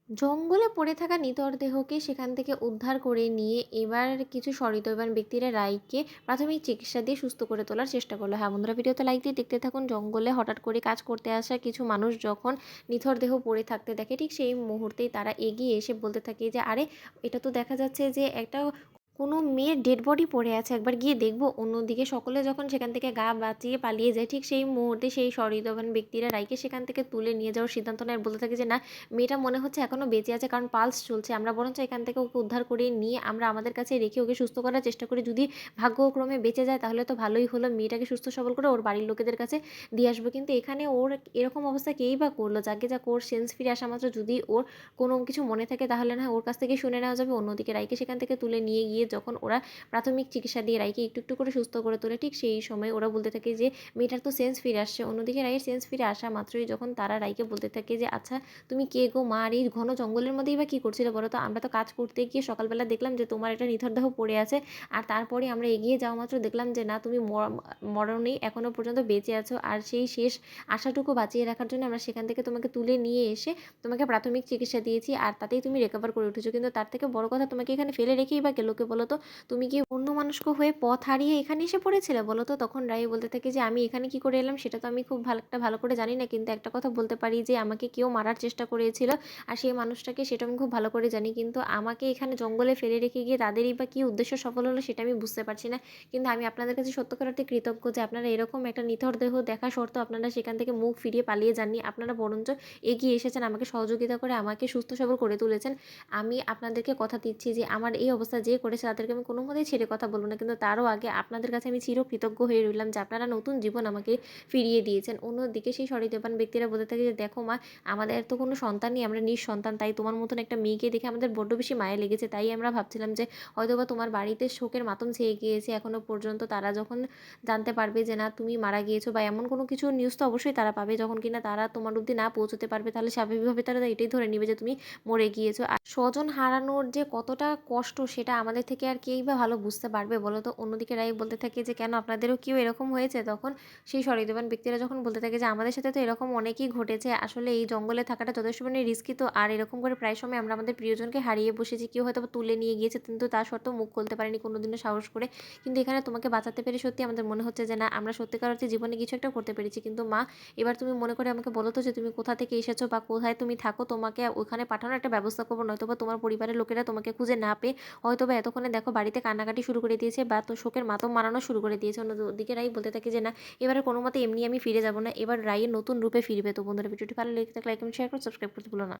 জঙ্গলে পড়ে থাকা নিথর দেহকে সেখান থেকে উদ্ধার করে নিয়ে এবার কিছু সহৃদয়বান ব্যক্তিরা রাইকে প্রাথমিক চিকিৎসা দিয়ে সুস্থ করে তোলার চেষ্টা করলো। হ্যাঁ বন্ধুরা, ভিডিওতে লাইক দিয়ে দেখতে থাকুন। জঙ্গলে হঠাৎ করে কাজ করতে আসা কিছু মানুষ যখন নিথর দেহ পড়ে থাকতে দেখে, ঠিক সেই মুহূর্তেই তারা এগিয়ে এসে বলতে থাকে যে আরে, এটা তো দেখা যাচ্ছে যে একটা কোনো মেয়ের ডেড বডি পড়ে আছে, একবার গিয়ে দেখবো। অন্যদিকে সকলে যখন সেখান থেকে গা বাঁচিয়ে পালিয়ে যায়, ঠিক সেই মুহূর্তে সেই সহৃদয়বান ব্যক্তিরা রাইকে সেখান থেকে তুলে নিয়ে যাওয়ার সিদ্ধান্ত নেয়। বলতে থাকে যে না, মেয়েটা মনে হচ্ছে এখনো বেঁচে আছে, কারণ পালস চলছে। আমরা বরঞ্চ এখান থেকে ওকে উদ্ধার করে নিয়ে আমরা আমাদের কাছে রেখে ওকে সুস্থ করার চেষ্টা করি। যদি ভাগ্যক্রমে বেঁচে যায় তাহলে তো ভালোই হলো, মেয়েটাকে সুস্থ সবল করে ওর বাড়ির লোকেদের কাছে দিয়ে আসবো। কিন্তু এখানে ওর এরকম অবস্থা কেই বা করলো? যাকে যাক, ওর সেন্স ফিরে আসা মাত্র যদি ওর কোনো কিছু মনে থাকে তাহলে না ওর কাছ থেকে শুনে নেওয়া যাবে। অন্যদিকে রাইকে সেখান থেকে তুলে নিয়ে গিয়ে যখন ওরা প্রাথমিক চিকিৎসা দিয়ে রাইকে একটু একটু করে সুস্থ করে তোলে, ঠিক সেই সময় ওরা বলতে থাকে যে মেয়েটার তো সেন্স ফিরে আসছে। অন্যদিকে রাইয়ের সেন্স ফিরে আসা মাত্রই যখন তারা রাইকে বলতে থাকে যে আচ্ছা, তুমি কে গো মা? আর এই ঘন জঙ্গলের মধ্যেই বা কী করছিলে বলো তো? আমরা তো কাজ করতে গিয়ে সকালবেলা দেখলাম যে তোমার একটা নিথর দেহ পড়ে আছে, আর তারপরে আমরা এগিয়ে যাওয়া মাত্র দেখলাম যে না, তুমি মরণেই এখনও পর্যন্ত বেঁচে আছো। আর সেই শেষ আশাটুকু বাঁচিয়ে রাখার জন্য আমরা সেখান থেকে তোমাকে তুলে নিয়ে এসে তোমাকে প্রাথমিক চিকিৎসা দিয়েছি, আর তাতেই তুমি রিকভার করে উঠেছো। কিন্তু তার থেকে বড় কথা, তোমাকে এখানে ফেলে রেখেই বা লোকে বলো তো? তুমি কি অন্যমনস্ক হয়ে পথ হারিয়ে এখানে এসে পড়েছিলে বলো তো? তখন রাই বলতে থাকে যে আমি এখানে কি করে এলাম সেটা তো আমি খুব ভালো করে জানি না, কিন্তু একটা কথা বলতে পারি যে আমাকে কেউ মারার চেষ্টা করেছিল, আর সেই মানুষটাকে সেটা আমি খুব ভালো করে জানি। কিন্তু আমাকে এখানে জঙ্গলে ফেলে রেখে গিয়ে তাদেরই বা কী উদ্দেশ্য সফল হলো সেটা আমি বুঝতে পারছি না। কিন্তু আমি আপনাদের কাছে সত্যিকার অর্থে কৃতজ্ঞ যে আপনারা এরকম একটা নিথর দেহ দেখা সত্ত্বেও আপনারা সেখান থেকে মুখ ফিরিয়ে পালিয়ে যাননি। আপনারা বরঞ্চ এগিয়ে এসেছেন, আমাকে সহযোগিতা করে আমাকে সুস্থ সবল করে তুলেছেন। আমি আপনাদেরকে কথা দিচ্ছি যে আমার এই অবস্থা যে করেছে তাদেরকে আমি কোনো মতেই ছেড়ে কথা বলব না। কিন্তু তারও আগে আপনাদের কাছে আমি চিরকৃতজ্ঞ হয়ে রইলাম যে আপনারা নতুন জীবন আমাকে ফিরিয়ে দিয়েছেন। অন্যদিকে সেই সহৃদয়বান ব্যক্তিরা বলতে থাকে যে দেখো মা, আমাদের তো কোনো সন্তান নেই, আমরা নিঃসন্তান। তাই তোমার মতন একটা মেয়েকে দেখে আমাদের বড্ড বেশি মায়া লেগেছে। তাই আমরা ভাবছিলাম যে হয়তোবা তোমার বাড়িতে শোকের মাতম ছেয়ে গিয়েছে এখনো পর্যন্ত। তারা যখন জানতে পারবে যে না, তুমি মারা গিয়েছো বা এমন কোনো কিছু নিউজ তো অবশ্যই তারা পাবে, যখন কিনা তারা তোমার অব্দি না পৌঁছতে পারবে, তাহলে স্বাভাবিকভাবে তারা এটাই ধরে নিবে যে তুমি মরে গিয়েছো। আর স্বজন হারানোর যে কতটা কষ্ট সেটা আমাদের থেকে আর কেই বা ভালো বুঝতে পারবে বলো তো? অন্যদিকে রাই বলতে থাকে যে কেন, আপনাদেরও কেউ এরকম হয়েছে? তখন সেই সহৃদয়বান ব্যক্তিরা যখন বলতে থাকে যে আমাদের সাথে তো এরকম অনেকই ঘটেছে। আসলে এই জঙ্গলে থাকাটা যথেষ্ট পরিমাণে রিস্কি, তো আর এরকম করে প্রায় সময় আমরা আমাদের প্রিয়জনকে হারিয়ে বসেছি। কেউ হয়তোবা তুলে নিয়ে গিয়েছে, কিন্তু তা সত্ত্বেও মুখ খুলতে পারেনি কোনোদিনও সাহস করে। কিন্তু এখানে তোমাকে বাঁচাতে পেরে সত্যি আমাদের মনে হচ্ছে যে না, আমরা সত্যিকার অর্থে জীবনে কিছু একটা করতে পেরেছি। কিন্তু মা, এবার তুমি মনে করে আমাকে বলো তো যে তুমি কোথা থেকে এসেছো বা কোথায় তুমি থাকো? তোমাকে ওখানে পাঠানোর একটা ব্যবস্থা করবো, নয়তোবা তোমার পরিবারের লোকেরা তোমাকে খুঁজে না পেয়ে হয়তোবা এতক্ষণে দেখো বাড়িতে কান্নাকাটি শুরু করে দিয়েছে বা তো শোকের মাতম মারানো শুরু করে দিয়েছে। অন্যদিকে রাই বলতে থাকে যে না, এবারে কোনো মতে এমনি আমি ফিরে যাব না, এবার রাইয়ের নতুন রূপে ফিরবে। তো বন্ধুরা, ভিডিওটি ভালো লেগে থাকলে লাইক এবং শেয়ার করে সাবস্ক্রাইব করতে ভুলো না।